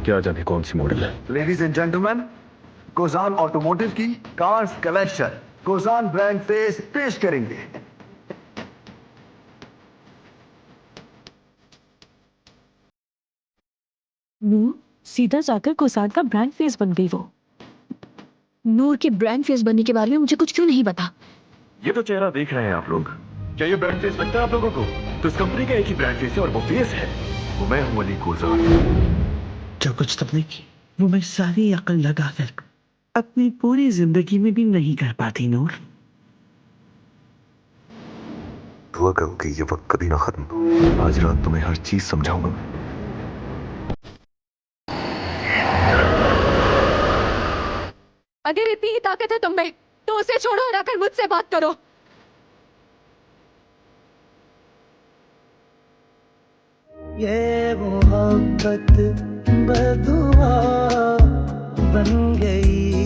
क्या जाने कौन सी मॉडल है। लेडीज एंड जेंटलमैन, कोजान ऑटोमोटिव की कार्स कलेक्शन कोजान ब्रांड से पेश करेंगे। नूर सीधा जाकर कोसार का ब्रांड फेस बन गई वो। नूर के ब्रांड फेस बनने के बारे में मुझे कुछ क्यों नहीं पता? ये तो चेहरा देख रहे हैं आप लोग, क्या ये ब्रांड फेस लगता है आप लोगों को? तो इस कंपनी का एक ही ब्रांड फेस है और वो फेस है, वो मैं हूँ अली कोजान। जो कुछ तुमने की वो मैं सारी अकल लगाकर अपनी पूरी जिंदगी में भी नहीं कर पाती नूर। दुआ करो कि ये वक्त कभी ना खत्म हो। आज रात तुम्हें हर चीज समझाऊंगा। अगर इतनी ही ताकत है तुम में तो उसे छोड़ो और आकर मुझसे बात करो। ये मोहब्बत बदुआ बन गई।